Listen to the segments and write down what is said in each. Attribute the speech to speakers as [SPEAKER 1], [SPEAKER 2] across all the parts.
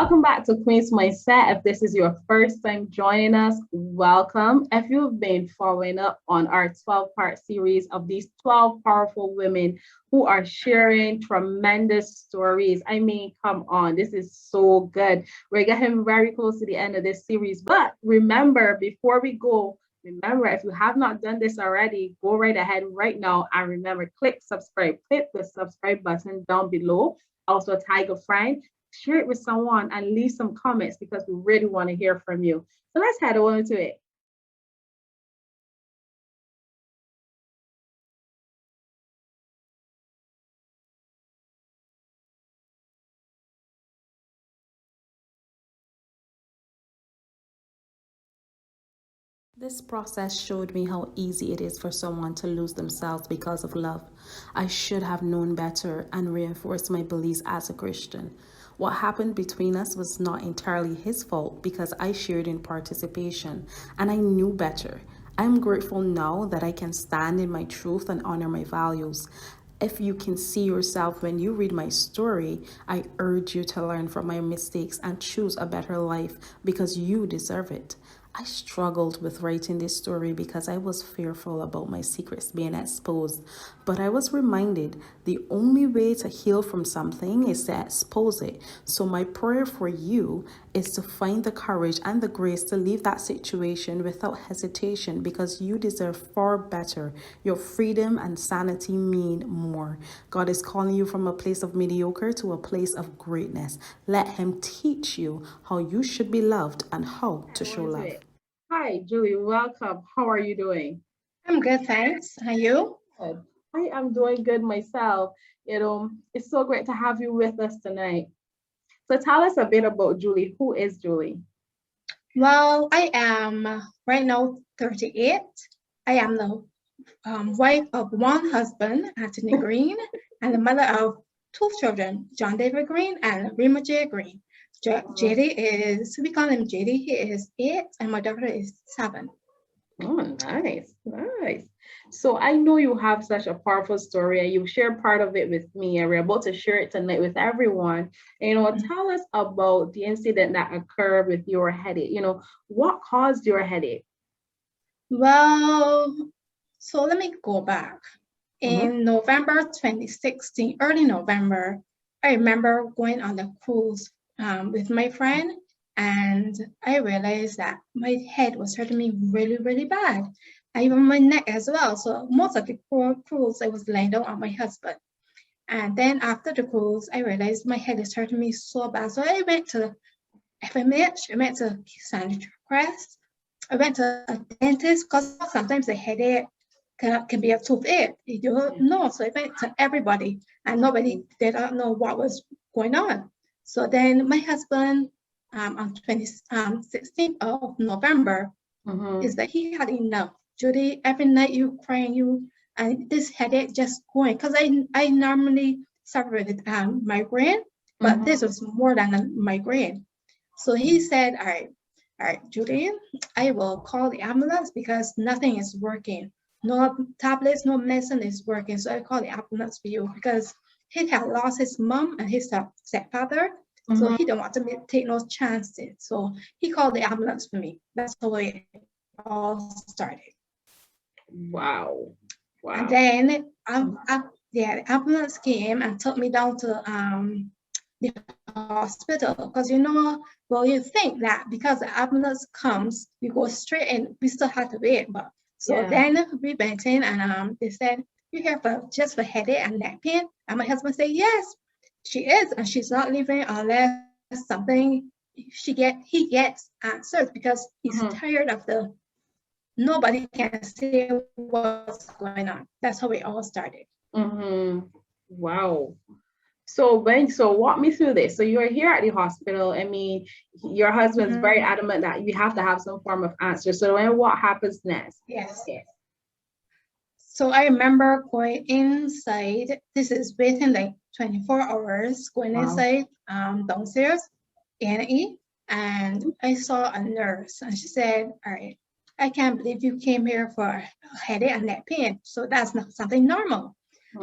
[SPEAKER 1] Welcome back to Queen's Mindset. If this is your first time joining us, welcome. If you've been following up on our 12-part series of these 12 powerful women who are sharing tremendous stories, I mean, come on, this is so good. We're getting very close to the end of this series. But remember, before we go, if you have not done this already, go right ahead right now and remember, click subscribe. Click the subscribe button down below. Also tag a friend, share it with someone, and leave some comments because we really want to hear from you. So let's head on to it.
[SPEAKER 2] This process showed me how easy it is for someone to lose themselves because of love. I should have known better and reinforced my beliefs as a Christian. What happened between us was not entirely his fault because I shared in participation and I knew better. I'm grateful now that I can stand in my truth and honor my values. If you can see yourself when you read my story, I urge you to learn from my mistakes and choose a better life because you deserve it. I struggled with writing this story because I was fearful about my secrets being exposed, but I was reminded the only way to heal from something is to expose it. So my prayer for you is to find the courage and the grace to leave that situation without hesitation because you deserve far better. Your freedom and sanity mean more. God is calling you from a place of mediocre to a place of greatness. Let him teach you how you should be loved and how to show love.
[SPEAKER 1] Hi, Julie. Welcome. How are you doing?
[SPEAKER 3] I'm good, thanks. Are you?
[SPEAKER 1] Good. I am doing good myself. It's so great to have you with us tonight. So tell us a bit about Julie. Who is Julie?
[SPEAKER 3] Well, I am right now 38. I am the wife of one husband, Anthony Greene, and the mother of two children, John David Greene and Rima J. Greene. JD is, we call him JD, he is 8, and my daughter is 7.
[SPEAKER 1] Oh, nice, nice. So I know you have such a powerful story and you've shared part of it with me, and we're about to share it tonight with everyone. Tell us about the incident that occurred with your headache. What caused your headache?
[SPEAKER 3] Well, so let me go back. In November 2016, early November, I remember going on the cruise with my friend, and I realized that my head was hurting me really, really bad, and even my neck as well. So most of the cruise, I was laying down on my husband. And then after the cruise, I realized my head is hurting me so bad. So I went to FMH, I went to Sandra Crest, I went to a dentist because sometimes the headache can be a toothache. You don't know. So I went to everybody, and nobody did not know what was going on. So then my husband, on 16th of November, is that he had enough. Judy, every night you crying, and this headache just going, because I normally suffer with migraine, but this was more than a migraine. So he said, all right, Judy, I will call the ambulance because nothing is working. No tablets, no medicine is working. So I call the ambulance for you because he had lost his mom and his stepfather. So he didn't want to take no chances. So he called the ambulance for me. That's the way it all started.
[SPEAKER 1] Wow.
[SPEAKER 3] And then the ambulance came and took me down to the hospital because you think that because the ambulance comes, you go straight in. We still had to wait, but then we went in and they said, "You're here just for headache and neck pain?" And my husband said, "Yes, she is, and she's not leaving unless something he gets answers because he's tired of nobody can say what's going on." That's how it all started.
[SPEAKER 1] Wow. So walk me through this. So you're here at the hospital. I mean, your husband's very adamant that you have to have some form of answer. So then what happens next?
[SPEAKER 3] Yes. So I remember going inside. This is within like 24 hours, going inside downstairs, A&E, and I saw a nurse, and she said, "All right, I can't believe you came here for headache and neck pain. So that's not something normal."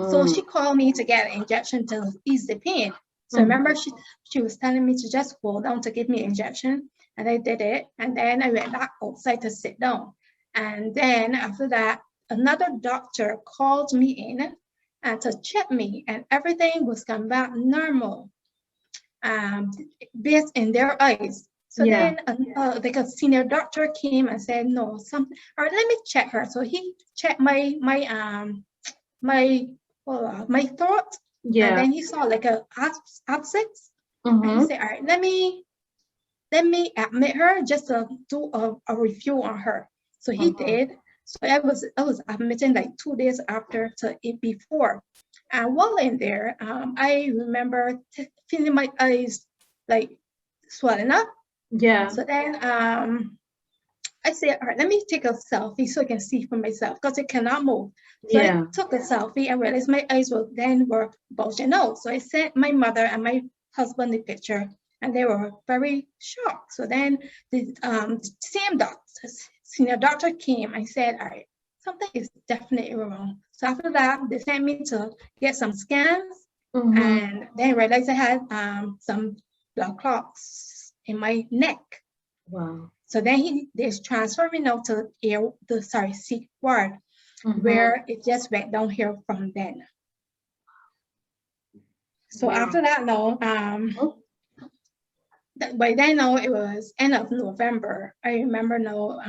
[SPEAKER 3] So she called me to get an injection to ease the pain. So I remember she was telling me to just go down to give me an injection, and I did it. And then I went back outside to sit down. And then after that, another doctor called me in and to check me, and everything was come back normal, based in their eyes. So then like a senior doctor came and said, no, something, all right, let me check her. So he checked my throat.
[SPEAKER 1] Yeah.
[SPEAKER 3] And then he saw like a abscess.
[SPEAKER 1] Mm-hmm.
[SPEAKER 3] And he said, all right, let me admit her just to do a review on her. So he did. So I was admitted like 2 days after to it before. And while in there, I remember feeling my eyes like swelling up.
[SPEAKER 1] Yeah.
[SPEAKER 3] So then I said, all right, let me take a selfie so I can see for myself because it cannot move. So I took a selfie and realized my eyes were bulging out. So I sent my mother and my husband the picture, and they were very shocked. So then the same doctor, senior doctor came and said, all right, something is definitely wrong. So after that, they sent me to get some scans, and then I realized I had some blood clots in my neck.
[SPEAKER 1] Wow.
[SPEAKER 3] So then they transferred me now to C ward, where it just went downhill from then. So after that, now, by then now it was end of November. I remember now.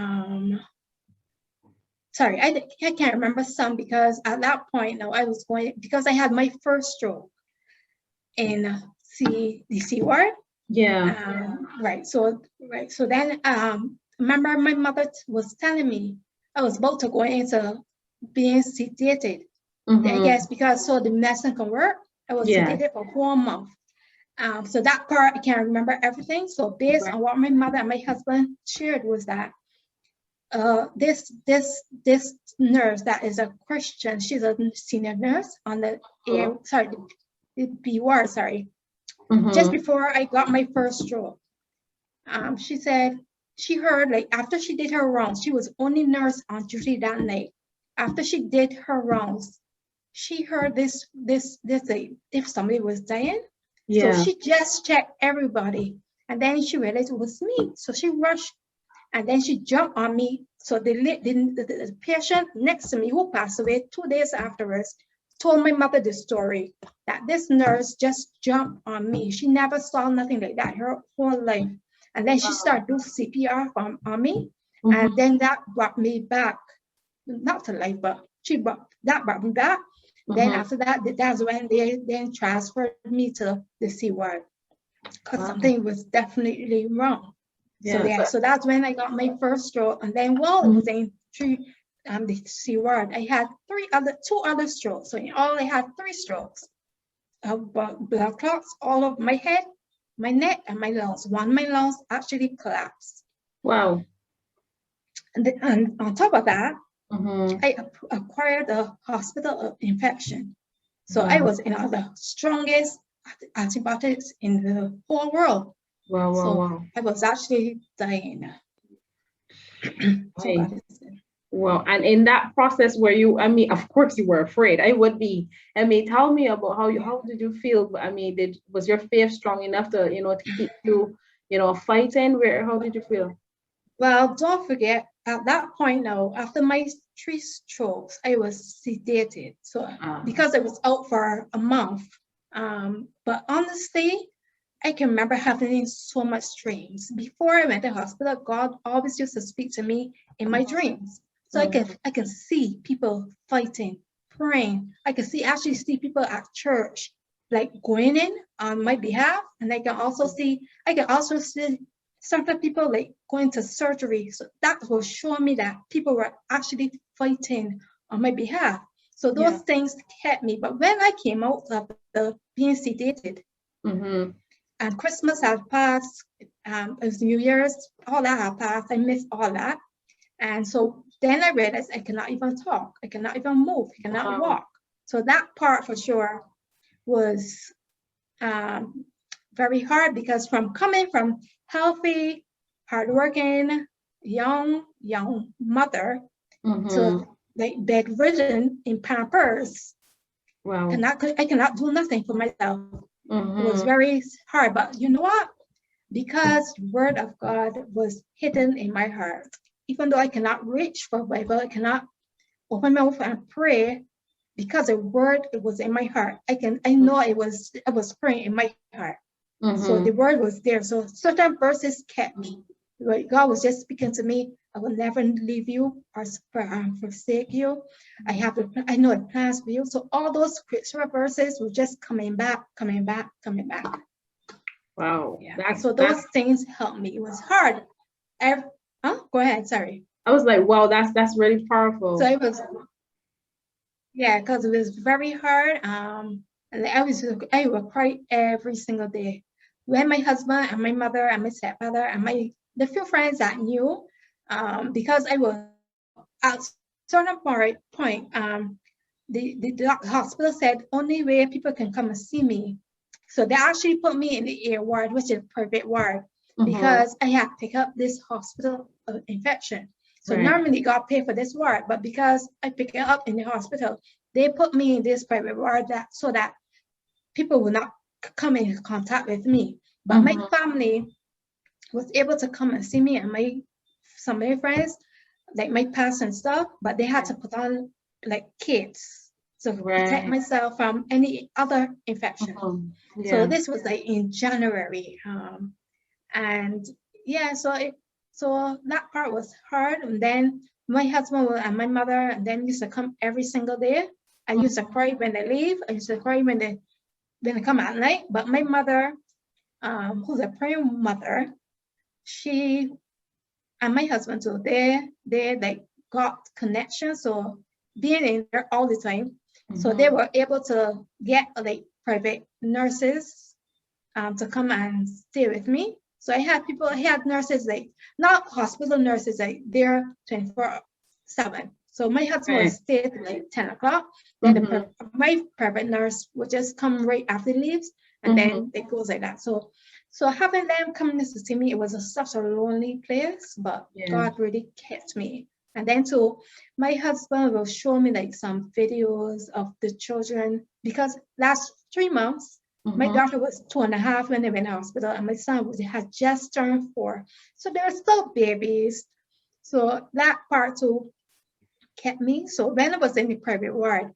[SPEAKER 3] Sorry, I can't remember some because at that point now I was going because I had my first stroke in the C ward.
[SPEAKER 1] Yeah.
[SPEAKER 3] Right. So then remember my mother was telling me I was about to go into being sedated. I guess because so the medicine can work. I was sedated for 4 months. So that part I can't remember everything. So based on what my mother and my husband shared was that this nurse that is a Christian, she's a senior nurse on the B ward, just before I got my first stroke. She said she heard, like, after she did her rounds, she was only nurse on duty that night. After she did her rounds, she heard this like, if somebody was dying. So she just checked everybody, and then she realized it was me. So she rushed, and then she jumped on me. So the patient next to me who passed away 2 days afterwards told my mother the story that this nurse just jumped on me. She never saw nothing like that her whole life. And then she started doing CPR on me. And then that brought me back, not to life, but that brought me back. Then after that, that's when they then transferred me to the C ward because something was definitely wrong. So that's when I got my first stroke. And then while I was in the C ward, I had two other strokes. So in all, I had 3 strokes. Blood clots all over my head, my neck, and my lungs. One of my lungs actually collapsed.
[SPEAKER 1] Wow.
[SPEAKER 3] And on top of that, I acquired a hospital infection. So I was in the strongest antibiotics in the whole world. Wow. I was actually dying.
[SPEAKER 1] Wow. And in that process where you, I mean, of course you were afraid. I would be. I mean, tell me about how did you feel? I mean, was your faith strong enough to, to keep you, fighting? How did you feel?
[SPEAKER 3] Well, don't forget, at that point now, after my 3 strokes, I was sedated. So because I was out for a month. But honestly, I can remember having so much dreams. Before I went to hospital, God always used to speak to me in my dreams. So I can see people fighting, praying. I can actually see people at church, like going in on my behalf. And I can also see certain people like going to surgery. So that will show me that people were actually fighting on my behalf. So those things kept me. But when I came out of the being sedated, and Christmas had passed, it was New Year's, all that had passed. I missed all that. And so then I realized I cannot even talk. I cannot even move. I cannot walk. So that part for sure was very hard because coming from healthy, hardworking, young mother to like bedridden in Pampers. Wow. I cannot do nothing for myself. It was very hard, but you know what? Because the word of God was hidden in my heart. Even though I cannot reach for Bible, I cannot open my mouth and pray, because the word, it was in my heart. I know I was praying in my heart. So the word was there. So certain verses kept me. Like God was just speaking to me. I will never leave you or forsake you. I know the plans for you. So all those scripture verses were just coming back.
[SPEAKER 1] Wow.
[SPEAKER 3] Yeah. So those things helped me. It was hard. Go ahead. Sorry.
[SPEAKER 1] I was like, wow, that's really powerful.
[SPEAKER 3] So it was, yeah, because it was very hard. And I would cry every single day. When my husband and my mother and my stepfather and the few friends that knew, because I was at certain point, the hospital said only way people can come and see me. So they actually put me in the A ward, which is a private ward, because I had picked up this hospital infection. So normally God pay for this ward, but because I picked it up in the hospital, they put me in this private ward so that people will not come in contact with me. But my family was able to come and see me, and some of my friends, like my past and stuff, but they had to put on like kits to protect myself from any other infection. So this was like in January. And yeah, so that part was hard. And then my husband and my mother and them used to come every single day. I used to cry when they leave. I used to cry when they come at night. But my mother, who's a praying mother, she and my husband too, they like got connection. So being in there all the time, so they were able to get like private nurses to come and stay with me. So I had nurses, like not hospital nurses, like they're 24/7. So my husband would stay till like 10 o'clock. Then my private nurse would just come right after he leaves, and then it goes like that. So having them coming to see me, it was such a lonely place, but God really kept me. And then too, my husband will show me like some videos of the children, because last 3 months, my daughter was 2.5 when they went to the hospital, and my son had just turned 4. So they were still babies. So that part too kept me. So when I was in the private ward,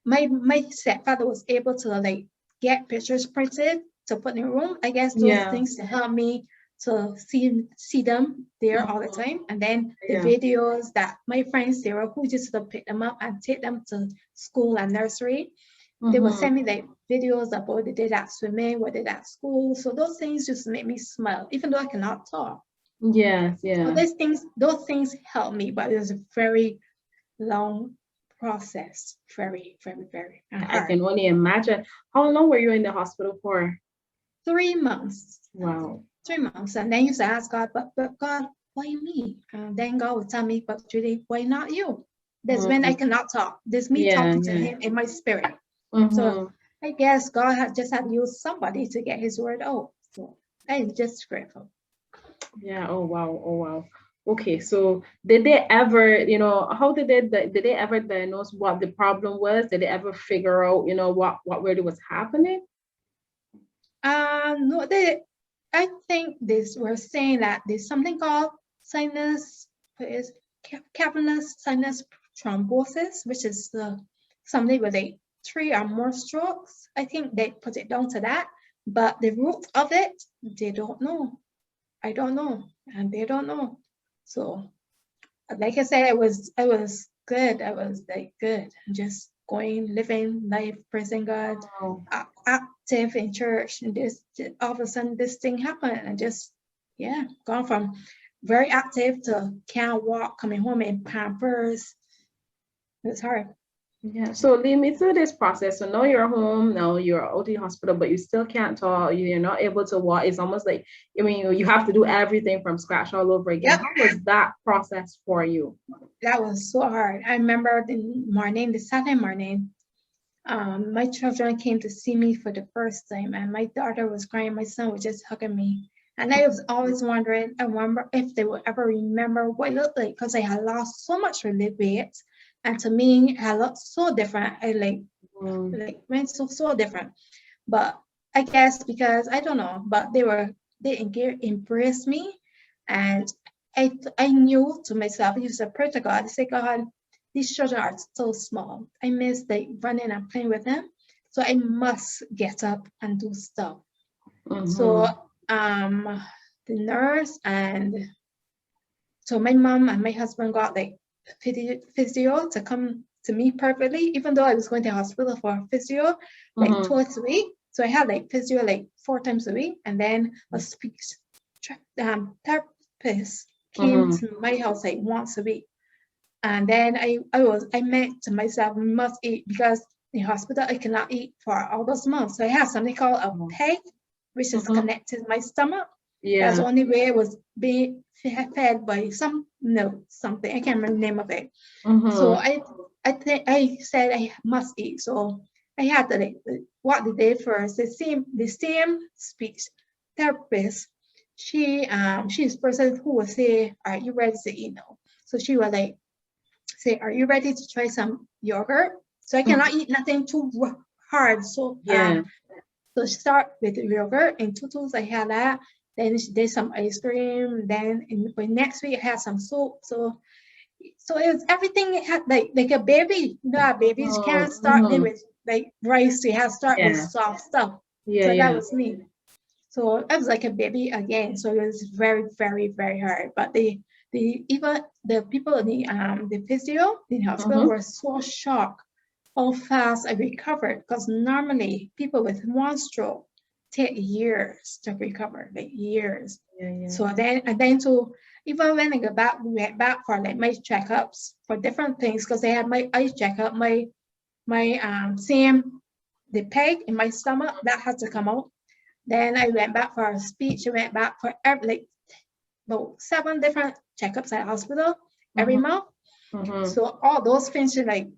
[SPEAKER 3] my stepfather was able to like get pictures printed to put in the room. I guess those things to help me to see them there all the time. And then the videos that my friend Sarah, who just to pick them up and take them to school and nursery, they would send me like videos of what they did at swimming, what they did at school. So those things just make me smile, even though I cannot talk.
[SPEAKER 1] Yes, yeah.
[SPEAKER 3] So those things help me, but it was a very long process. Very, very, very hard.
[SPEAKER 1] I can only imagine. How long were you in the hospital for?
[SPEAKER 3] 3 months.
[SPEAKER 1] Wow.
[SPEAKER 3] 3 months. And then you used to ask God, but God, why me? And then God would tell me, but Judy, why not you? That's when I cannot talk. There's me talking to him in my spirit. So I guess God had just had to use somebody to get his word out. So I'm just grateful.
[SPEAKER 1] Yeah. Oh wow. Okay, so did they ever, how did they ever diagnose what the problem was? Did they ever figure out, what really was happening?
[SPEAKER 3] No, I think this were saying that there's something called cavernous sinus thrombosis, which is something with 3 or more strokes. I think they put it down to that, but the root of it, they don't know. I don't know, and they don't know. So, like I said, I was good. I was like good, just living life, praising God, active in church, and all of a sudden this thing happened, and just gone from very active to can't walk, coming home in Pampers. It's hard.
[SPEAKER 1] Yeah. So lead me through this process. So now you're home, now you're out of the hospital, but you still can't talk. You're not able to walk. It's almost like, you have to do everything from scratch all over again. Yep. How was that process for you?
[SPEAKER 3] That was so hard. I remember the Saturday morning, my children came to see me for the first time, and my daughter was crying. My son was just hugging me. And I was always wondering, I wonder if they would ever remember what it looked like, because I had lost so much weight. And to me, I looked so different. I went so different. But I guess because I don't know, but they embraced me, and I knew to myself, I used to pray to God, I say, God, these children are so small. I miss like running and playing with them. So I must get up and do stuff. So the nurse and so my mom and my husband got like physio to come to me perfectly, even though I was going to hospital for physio like twice a week. So I had like physio like 4 times a week, and then a speech therapist came to my house like once a week. And then I meant to myself, I must eat, because in hospital I cannot eat for all those months. So I had something called a peg, which is connected to my stomach. That's the only way it was being fed by something. I can't remember the name of it. So I said I must eat. So I had to what they did first. The same speech therapist. She's the person who will say, "Are you ready to eat now?" So she will like say, "Are you ready to try some yogurt?" So I cannot eat nothing too hard. So so start with the yogurt. In 2 tools I had that. Then she did some ice cream. Then by next week I had some soup. So it was everything. It had like a baby. You know, babies can't start them with like rice. You have to start with soft stuff. So that was me. So I was like a baby again. So it was very, very, very hard. But even the people in the physio in the hospital were so shocked how fast I recovered, because normally people with one stroke take years to recover, like years. So then so even when I got back, we went back for like my checkups for different things, because I had my eye checkup, my same the peg in my stomach that had to come out. Then I went back for a speech. I went back for like about 7 different checkups at hospital every month. So all those finished in like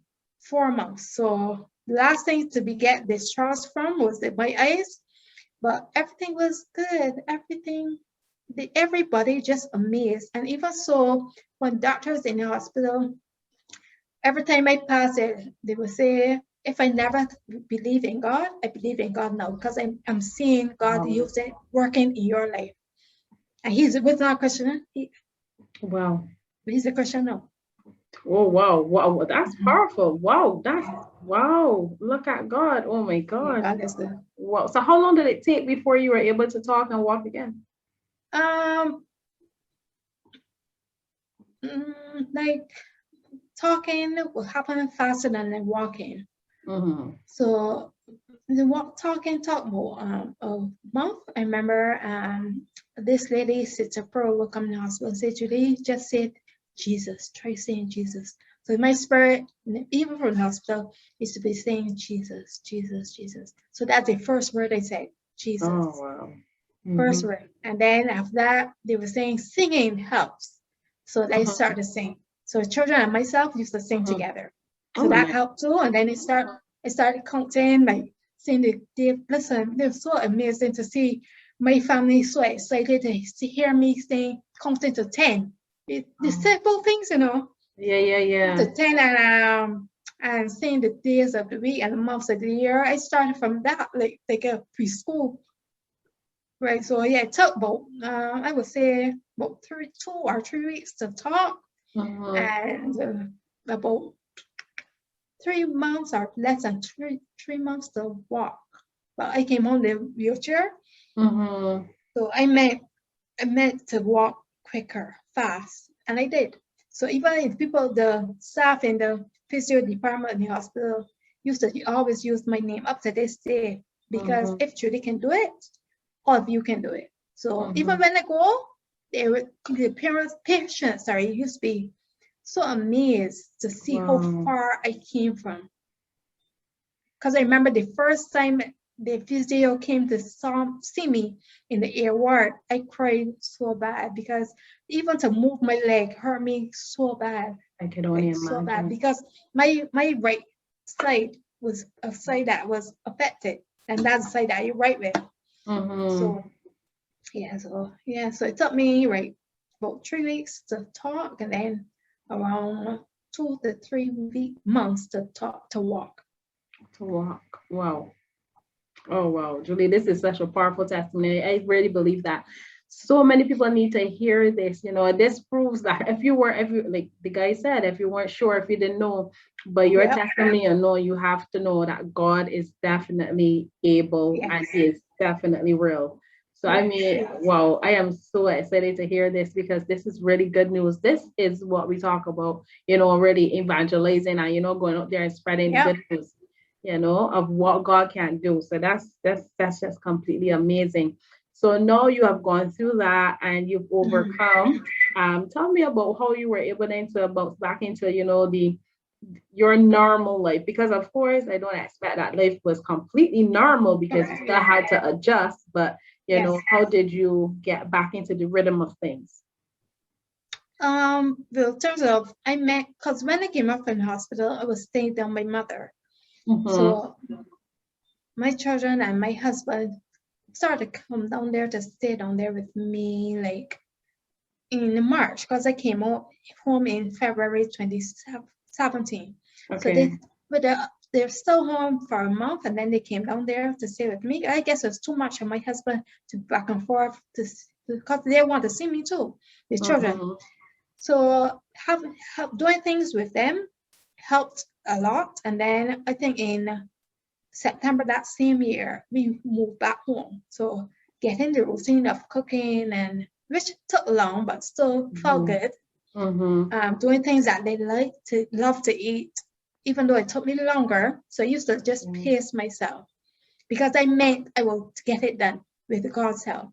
[SPEAKER 3] 4 months. So the last thing to get discharged from was my eyes, but everything was good. Everybody just amazed. And even so, when doctors in the hospital, every time I pass it, they would say, if I never believe in God, I believe in God now, because I'm seeing God using working in your life. And he's not a Christian. But he's a Christian now.
[SPEAKER 1] Oh wow, that's powerful. Wow, look at God. Oh my God.
[SPEAKER 3] God is good.
[SPEAKER 1] Wow. So how long did it take before you were able to talk and walk again?
[SPEAKER 3] Like talking will happen faster than the walking. So the talking talk more a month. I remember this lady, Sister Pearl, will come in the hospital and say, "Julie, just say Jesus. Try saying Jesus." So my spirit, even from the hospital, used to be saying Jesus, Jesus, Jesus. So that's the first word I said, Jesus.
[SPEAKER 1] Oh wow.
[SPEAKER 3] First word. And then after that, they were saying singing helps. So they started to sing. So children and myself used to sing together. So that helped too. And then I started counting, like saying listen, they're so amazing to see my family so excited to hear me sing, counting to 10. The simple things, you know.
[SPEAKER 1] Yeah.
[SPEAKER 3] To 10 and saying the days of the week and the months of the year. I started from that, like a preschool. Right, so yeah, it took about I would say about 2 or 3 weeks to talk, and about 3 months or less than 3 months to walk. But I came on the wheelchair, so I meant to walk quicker, fast, and I did. So even if the staff in the physio department in the hospital used to always use my name up to this day, because if Judy can do it, all of you can do it. So even when I go, the patients used to be so amazed to see how far I came from. Because I remember the first time the physio came to see me in the air ward, I cried so bad, because even to move my leg hurt me so bad.
[SPEAKER 1] I could only imagine.
[SPEAKER 3] So bad, because my right side was a side that was affected, and that's the side that you write with. So it took me about 3 weeks to talk, and then around 2 to 3 months to walk.
[SPEAKER 1] Wow. Oh, wow, Julie, this is such a powerful testimony. I really believe that so many people need to hear this. This proves that if you, like the guy said, if you weren't sure, if you didn't know, but your
[SPEAKER 3] Yeah.
[SPEAKER 1] testimony, you have to know that God is definitely able and
[SPEAKER 3] Yes.
[SPEAKER 1] He is definitely real. So, I
[SPEAKER 3] Yes.
[SPEAKER 1] mean,
[SPEAKER 3] Yes.
[SPEAKER 1] wow, I am so excited to hear this because this is really good news. This is what we talk about, already evangelizing and, going out there and spreading the
[SPEAKER 3] Yeah.
[SPEAKER 1] good news, of what God can do. So that's just completely amazing. So now you have gone through that and you've
[SPEAKER 3] Mhm.
[SPEAKER 1] overcome. Tell me about how you were able then to bounce back into, the your normal life. Because of course I don't expect that life was completely normal because you still
[SPEAKER 3] Yeah.
[SPEAKER 1] had to adjust, but
[SPEAKER 3] Yes.
[SPEAKER 1] how did you get back into the rhythm of things?
[SPEAKER 3] Well, in terms of I met because when I came up from the hospital, I was staying down with my mother.
[SPEAKER 1] Mm-hmm.
[SPEAKER 3] So my children and my husband started to come down there to stay down there with me, like in March, because I came home in February 2017. So
[SPEAKER 1] Okay.
[SPEAKER 3] they're still home for a month, and then they came down there to stay with me. I guess it was too much for my husband to back and forth because they want to see me too, the children.
[SPEAKER 1] Mm-hmm.
[SPEAKER 3] So doing things with them helped a lot. And then I think in September that same year, we moved back home. So getting the routine of cooking and which took long, but still felt
[SPEAKER 1] Mm-hmm.
[SPEAKER 3] good.
[SPEAKER 1] Mm-hmm.
[SPEAKER 3] Doing things that they love to eat, even though it took me longer. So I used to just pace myself because I meant I will get it done with God's help.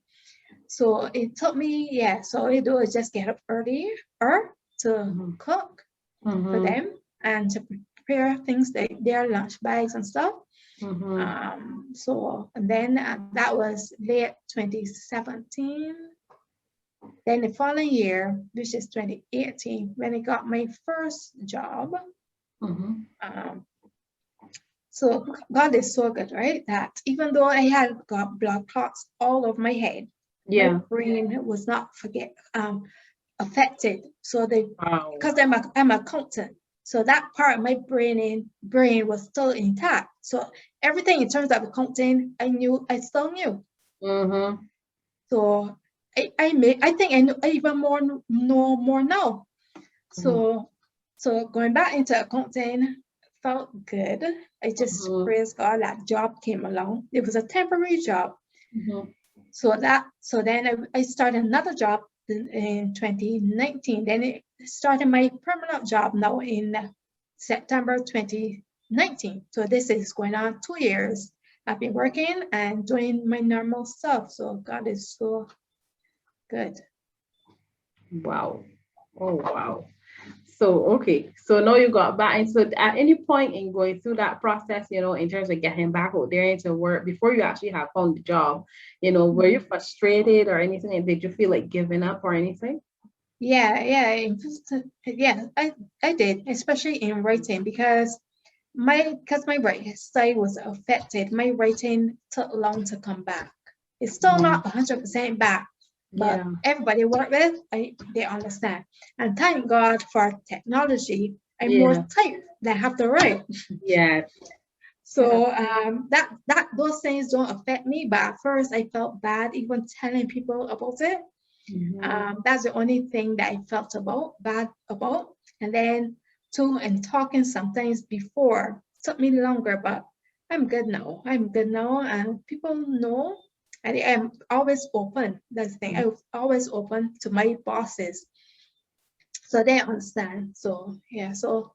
[SPEAKER 3] So it took me, yeah. So all I do is just get up earlier to
[SPEAKER 1] Mm-hmm.
[SPEAKER 3] cook for
[SPEAKER 1] Mm-hmm.
[SPEAKER 3] them and to prepare things like their lunch bags and stuff.
[SPEAKER 1] Mm-hmm.
[SPEAKER 3] So and then that was late 2017. Then the following year, which is 2018, when I got my first job.
[SPEAKER 1] Mm-hmm.
[SPEAKER 3] Um, so God is so good, right? That even though I had got blood clots all over my head, my
[SPEAKER 1] Yeah.
[SPEAKER 3] brain was not affected. So
[SPEAKER 1] Wow.
[SPEAKER 3] because I'm a accountant, so that part of my brain was still intact. So everything in terms of accounting, I still knew.
[SPEAKER 1] Mm-hmm.
[SPEAKER 3] So I think I know I even know more now. So going back into accounting felt good. I just
[SPEAKER 1] Mm-hmm.
[SPEAKER 3] praise God that job came along. It was a temporary job.
[SPEAKER 1] Mm-hmm.
[SPEAKER 3] So then I started another job in 2019. Then it started my permanent job now in September 2019. So this is going on 2 years. I've been working and doing my normal stuff. So God is so good.
[SPEAKER 1] Wow. Oh, wow. So, okay. So now you got back. And so at any point in going through that process, in terms of getting back out there into work, before you actually have found the job, were you frustrated or anything? And did you feel like giving up or anything?
[SPEAKER 3] Yeah. I did, especially in writing because my writing style was affected. My writing took long to come back. It's still
[SPEAKER 1] Mhm.
[SPEAKER 3] not 100% back, but
[SPEAKER 1] Yeah.
[SPEAKER 3] everybody I work with, they understand. And thank God for technology. I'm more
[SPEAKER 1] Yeah.
[SPEAKER 3] type than have to write.
[SPEAKER 1] Yeah. Yeah.
[SPEAKER 3] So that those things don't affect me. But at first, I felt bad even telling people about it.
[SPEAKER 1] Mhm.
[SPEAKER 3] That's the only thing that I felt bad about. And then too, and talking sometimes before took me longer, but I'm good now. I'm good now, and people know. And I'm always open. That's the thing. I was always open to my bosses, so they understand. So yeah, so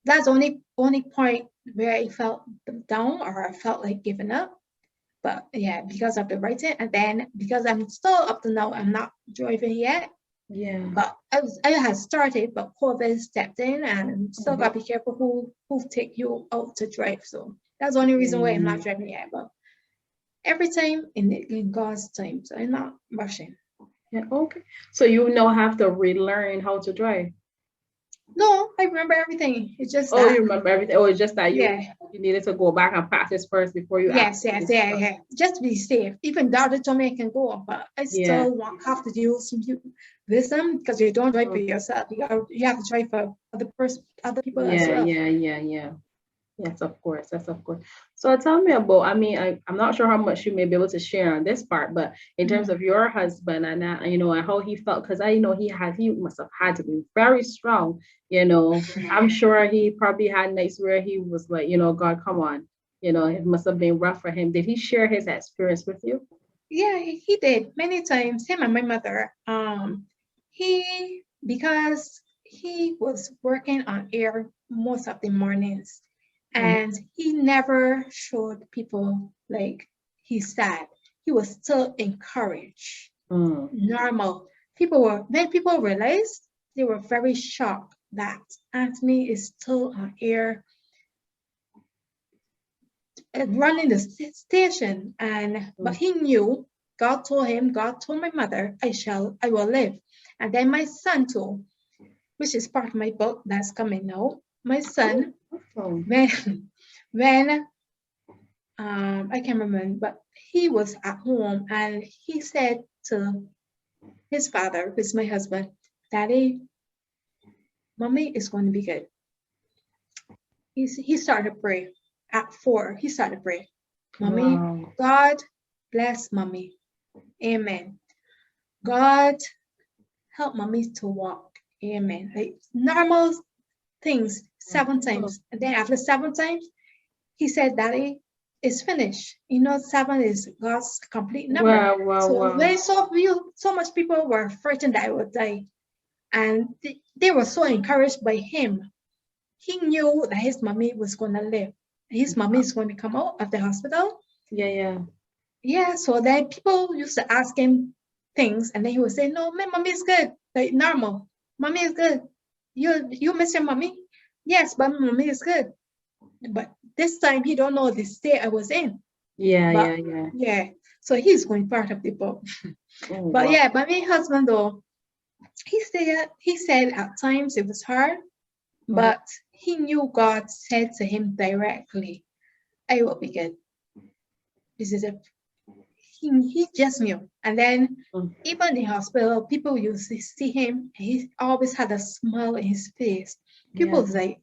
[SPEAKER 3] that's the only point where I felt down or I felt like giving up. But yeah, because of the writing, and then because I'm still up to now, I'm not driving yet.
[SPEAKER 1] Yeah.
[SPEAKER 3] But I had started, but COVID stepped in, and still
[SPEAKER 1] Mhm.
[SPEAKER 3] gotta be careful who take you out to drive. So that's the only reason why I'm not driving yet. But every time in God's time, so I'm not rushing.
[SPEAKER 1] Yeah. Okay. So you now have to relearn how to drive.
[SPEAKER 3] No, I remember everything. It's just
[SPEAKER 1] Oh, you
[SPEAKER 3] that,
[SPEAKER 1] remember everything. Oh, it's just that you
[SPEAKER 3] yeah,
[SPEAKER 1] you needed to go back and practice first before you
[SPEAKER 3] yes,
[SPEAKER 1] actually
[SPEAKER 3] yeah,
[SPEAKER 1] start.
[SPEAKER 3] yeah. Just be safe. Even doctor told me I can go, but I
[SPEAKER 1] Yeah.
[SPEAKER 3] still have to use some wisdom because you don't drive for
[SPEAKER 1] Mhm.
[SPEAKER 3] yourself. You have to drive for other people as
[SPEAKER 1] Yeah.
[SPEAKER 3] well.
[SPEAKER 1] Yeah. Yeah. Yeah. Yes, of course. That's of course. So tell me about, I mean, I'm not sure how much you may be able to share on this part, but in terms
[SPEAKER 3] Mhm.
[SPEAKER 1] of your husband and that, and how he felt, because I know he must have had to be very strong, I'm sure he probably had nights where he was like, God, come on, it must have been rough for him. Did he share his experience with you?
[SPEAKER 3] Yeah, he did many times. Him and my mother. Because he was working on air most of the mornings,
[SPEAKER 1] Mhm.
[SPEAKER 3] and he never showed people like he's sad. He was still encouraged.
[SPEAKER 1] Mm.
[SPEAKER 3] Normal. When people realized, they were very shocked that Anthony is still on air running the station. But
[SPEAKER 1] Mm.
[SPEAKER 3] he knew, God told my mother, I will live. And then my son too, which is part of my book that's coming now. My
[SPEAKER 1] Oh,
[SPEAKER 3] son,
[SPEAKER 1] awesome.
[SPEAKER 3] when when I can't remember, but he was at home and he said to his father, who's my husband, Daddy, mommy is going to be good. He started to pray. At 4, he started to pray. Mommy,
[SPEAKER 1] Wow.
[SPEAKER 3] God bless mommy. Amen. God help mommy to walk. Amen. Like normal things 7 times. And then after 7 times, he said, Daddy, it's finished. 7 is God's complete number.
[SPEAKER 1] Wow, wow,
[SPEAKER 3] So
[SPEAKER 1] wow.
[SPEAKER 3] when so much people were frightened that I would die. And they were so encouraged by him. He knew that his mommy was going to live. His mommy is going to come out of the hospital.
[SPEAKER 1] Yeah, yeah.
[SPEAKER 3] Yeah, so then people used to ask him things, and then he would say, "No, my mommy is good, like normal. Mommy is good. You miss your mommy? Yes, but my mommy is good." But this time he don't know the state I was in.
[SPEAKER 1] Yeah,
[SPEAKER 3] But
[SPEAKER 1] yeah, yeah.
[SPEAKER 3] yeah, so he's going part of the book.
[SPEAKER 1] Oh,
[SPEAKER 3] But
[SPEAKER 1] wow.
[SPEAKER 3] yeah, but my husband though, he said at times it was hard,
[SPEAKER 1] Mhm.
[SPEAKER 3] but he knew God said to him directly, "I will be good. This is it." He just knew. And then
[SPEAKER 1] Mm.
[SPEAKER 3] even in the hospital, people used to see him. He always had a smile in his face. People
[SPEAKER 1] Yeah.
[SPEAKER 3] was like,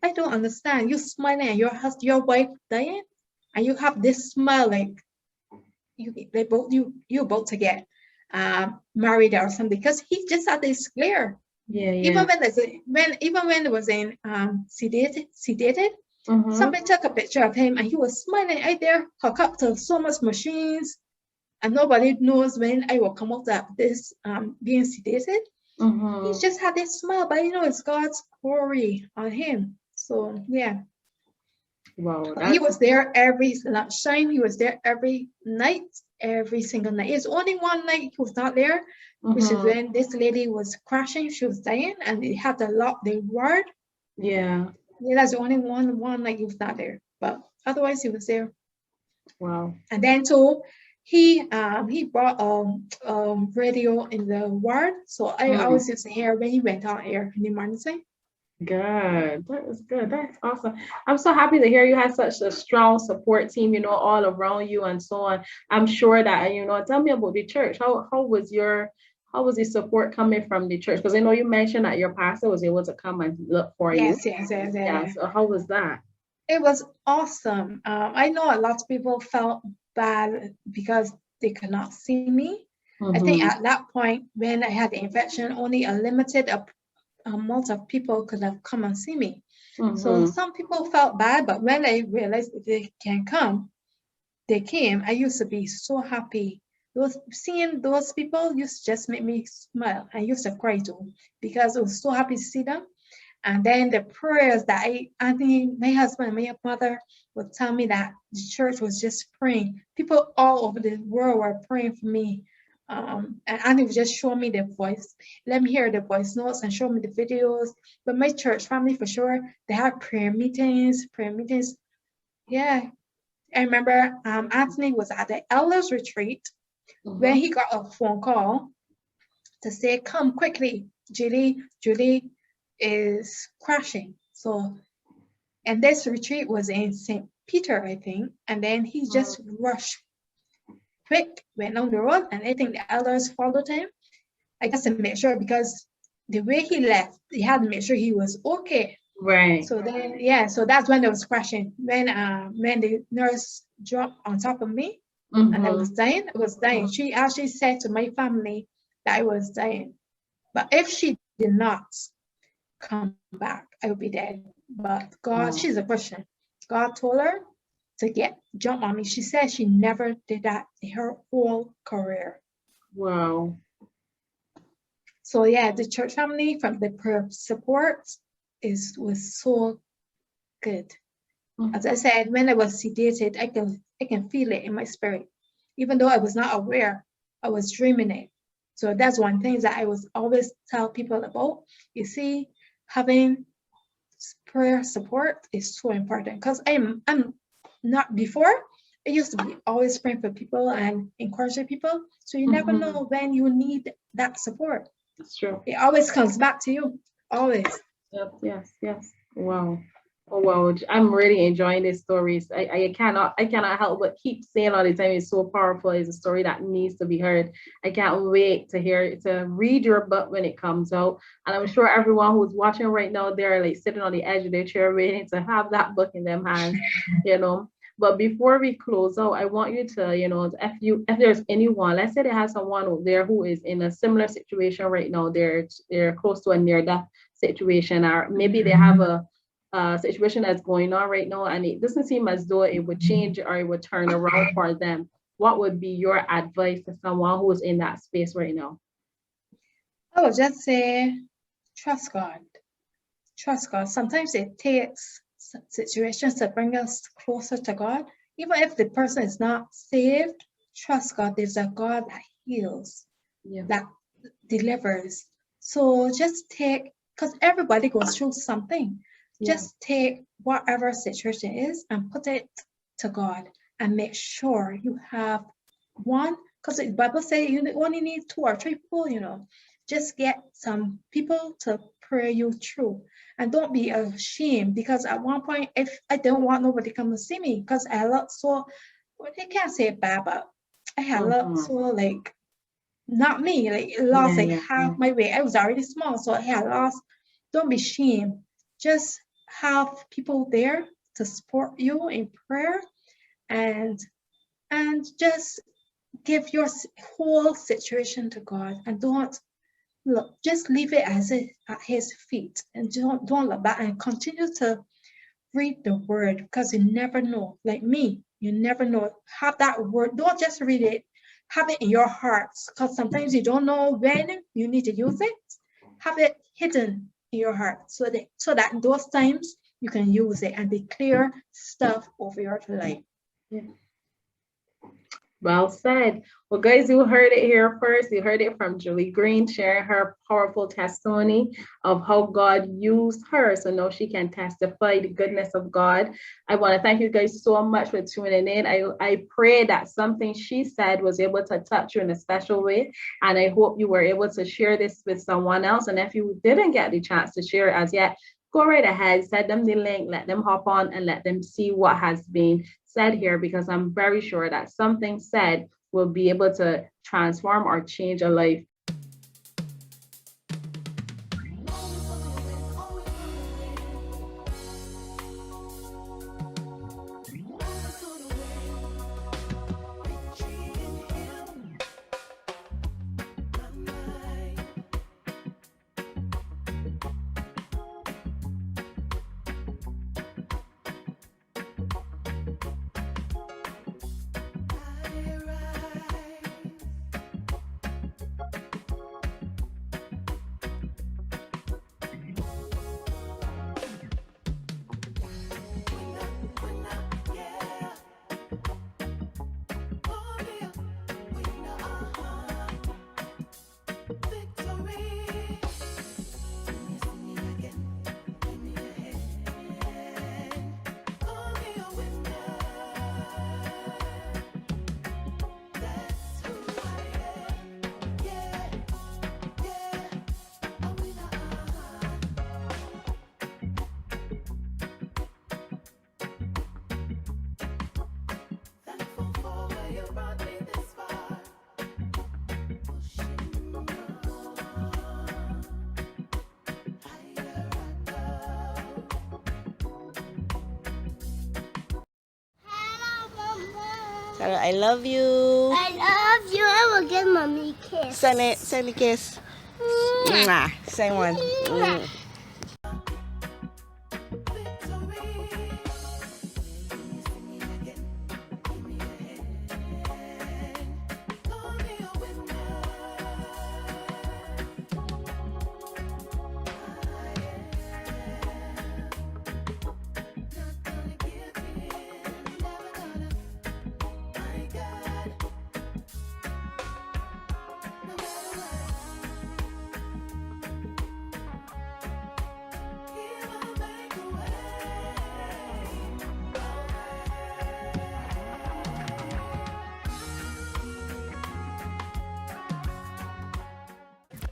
[SPEAKER 3] I don't understand. You smiling and your wife dying, and you have this smile like you're about to get married or something. Because he just had this glare.
[SPEAKER 1] Yeah,
[SPEAKER 3] Even
[SPEAKER 1] yeah.
[SPEAKER 3] when it was in sedated,
[SPEAKER 1] Mm-hmm.
[SPEAKER 3] somebody took a picture of him and he was smiling out there, hooked up to so much machines, and nobody knows when I will come out of this being sedated. He
[SPEAKER 1] Mm-hmm.
[SPEAKER 3] just had this smile, but it's God's glory on him. So yeah,
[SPEAKER 1] Wow,
[SPEAKER 3] he
[SPEAKER 1] that's
[SPEAKER 3] was there every lunchtime. He was there every night, every single night. It's only one night he was not there, which is
[SPEAKER 1] mm-hmm.
[SPEAKER 3] when this lady was crashing. She was dying, and they had to lock the ward.
[SPEAKER 1] Yeah.
[SPEAKER 3] Yeah, that's the only one night he was not there. But otherwise, he was there.
[SPEAKER 1] Wow.
[SPEAKER 3] And then too, he brought radio in the ward, so I
[SPEAKER 1] Mm.
[SPEAKER 3] always used to hear when he went on air in the morning time.
[SPEAKER 1] Good. That is good. That's awesome. I'm so happy to hear you had such a strong support team, all around you and so on. I'm sure that, tell me about the church. How was the support coming from the church? Because I know you mentioned that your pastor was able to come and look for you.
[SPEAKER 3] Yes, yes, yes,
[SPEAKER 1] Yeah.
[SPEAKER 3] yeah.
[SPEAKER 1] So how was that?
[SPEAKER 3] It was awesome. I know a lot of people felt bad because they could not see me. I think
[SPEAKER 1] Mm-hmm.
[SPEAKER 3] at that point when I had the infection, only a limited amount of people could have come and see me. So
[SPEAKER 1] Mm-hmm.
[SPEAKER 3] some people felt bad, but when I realized that they can come, they came. I used to be so happy. Seeing those people used to just make me smile. I used to cry too because I was so happy to see them. And then the prayers that Anthony, my husband, and my mother would tell me that the church was just praying. People all over the world were praying for me. And Anthony would just show me the voice, let me hear the voice notes and show me the videos. But my church family, for sure, they had prayer meetings, prayer meetings. Yeah, I remember Anthony was at the elders retreat when
[SPEAKER 1] Mm-hmm.
[SPEAKER 3] he got a phone call to say, come quickly, Julie is crashing. So, and this retreat was in St. Peter, I think. And then he just rushed quick, went down the road, and I think the elders followed him. I guess to make sure because the way he left, they had to make sure he was okay.
[SPEAKER 1] Right.
[SPEAKER 3] So then, yeah, so that's when I was crashing. When the nurse dropped on top of me and
[SPEAKER 1] Mm-hmm.
[SPEAKER 3] I was dying. She actually said to my family that I was dying. But if she did not come back, I would be dead. But God, she's a
[SPEAKER 1] Wow.
[SPEAKER 3] Christian. God told her to jump on me. She said she never did that in her whole career.
[SPEAKER 1] Wow.
[SPEAKER 3] So yeah, the church family from the prayer support was so good. As I
[SPEAKER 1] Mm-hmm.
[SPEAKER 3] said, when I was sedated, I can feel it in my spirit. Even though I was not aware, I was dreaming it. So that's one thing that I was always tell people about. You see, having prayer support is so important because I'm not before. I used to be always praying for people and encouraging people. So you never
[SPEAKER 1] Mm-hmm.
[SPEAKER 3] know when you need that support.
[SPEAKER 1] That's true.
[SPEAKER 3] It always comes back to you. Always.
[SPEAKER 1] Yes, yes, yes. Wow. Oh wow. I'm really enjoying these stories. I cannot help but keep saying all the time it's so powerful. It's a story that needs to be heard. I can't wait to read your book when it comes out. And I'm sure everyone who's watching right now, they're like sitting on the edge of their chair waiting to have that book in their hands, you know. But before we close out, I want you to, if there's anyone, let's say they have someone out there who is in a similar situation right now, they're close to a near death situation, or maybe they have a situation that's going on right now and it doesn't seem as though it would change or it would turn around for them. What would be your advice to someone who's in that space right now?
[SPEAKER 3] I would just say trust God. Trust God. Sometimes it takes situations to bring us closer to God. Even if the person is not saved, trust God. There's a God that heals,
[SPEAKER 1] Yeah.
[SPEAKER 3] that delivers. So just because everybody goes through something,
[SPEAKER 1] Yeah.
[SPEAKER 3] just take whatever situation is and put it to God and make sure you have one, because the Bible says you only need 2 or 3 people. Just get some people to pray you through. And don't be ashamed, because at one point, if I don't want nobody come to see me, because I look so, well, they can't say it bad, but I had looked
[SPEAKER 1] Mm-hmm.
[SPEAKER 3] so like not me, like lost
[SPEAKER 1] Yeah,
[SPEAKER 3] like
[SPEAKER 1] yeah,
[SPEAKER 3] half
[SPEAKER 1] yeah.
[SPEAKER 3] my weight. I was already small, so I had lost. Don't be ashamed. Just have people there to support you in prayer, and just give your whole situation to God, and don't look, just leave it as it at His feet, and don't look back, and continue to read the word, because you never know. Like me, you never know. Have that word. Don't just read it. Have it in your hearts, because sometimes you don't know when you need to use it. Have it hidden in your heart, so that in those times you can use it and declare stuff over your life.
[SPEAKER 1] Yeah. Well said. Well, guys, you heard it here first. You heard it from Julie Greene sharing her powerful testimony of how God used her. So now she can testify the goodness of God. I want to thank you guys so much for tuning in. I pray that something she said was able to touch you in a special way. And I hope you were able to share this with someone else. And if you didn't get the chance to share it as yet, go right ahead, send them the link, let them hop on and let them see what has been said here, because I'm very sure that something said will be able to transform or change a life.
[SPEAKER 4] Tell her I love you.
[SPEAKER 5] I love you. I will give mommy a kiss.
[SPEAKER 4] Send a kiss. Mwah. Same one. Mm.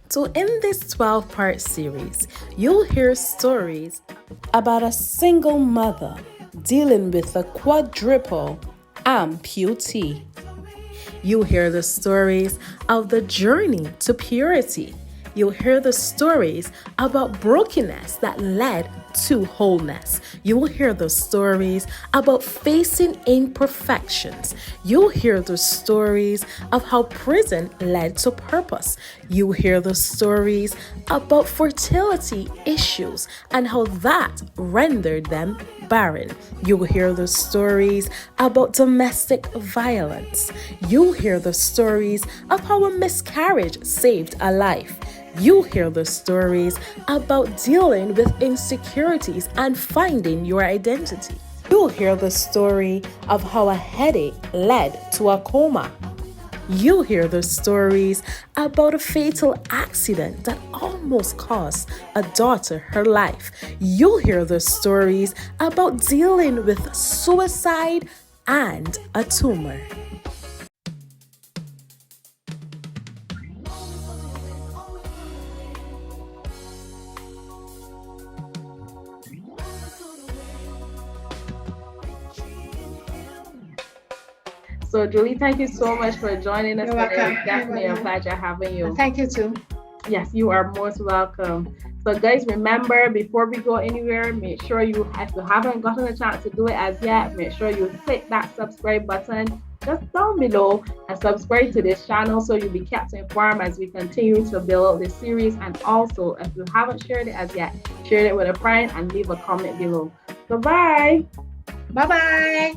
[SPEAKER 2] So, in this 12-part series, you'll hear stories about a single mother dealing with a quadruple amputee. You'll hear the stories of the journey to purity. You'll hear the stories about brokenness that led to wholeness. You will hear the stories about facing imperfections. You'll hear the stories of how prison led to purpose. You will hear the stories about fertility issues and how that rendered them barren. You will hear the stories about domestic violence. You'll hear the stories of how a miscarriage saved a life. You'll hear the stories about dealing with insecurities and finding your identity. You'll hear the story of how a headache led to a coma. You'll hear the stories about a fatal accident that almost cost a daughter her life. You'll hear the stories about dealing with suicide and a tumor.
[SPEAKER 1] So, Julie, thank you so much for joining us
[SPEAKER 3] You're
[SPEAKER 1] today.
[SPEAKER 3] welcome.
[SPEAKER 1] It's definitely a pleasure having you.
[SPEAKER 3] Thank you too.
[SPEAKER 1] Yes, you are most welcome. So, guys, remember, before we go anywhere, make sure you, if you haven't gotten a chance to do it as yet, make sure you click that subscribe button just down below and subscribe to this channel so you'll be kept informed as we continue to build this series. And also, if you haven't shared it as yet, share it with a friend and leave a comment below. Goodbye.
[SPEAKER 3] Bye-bye.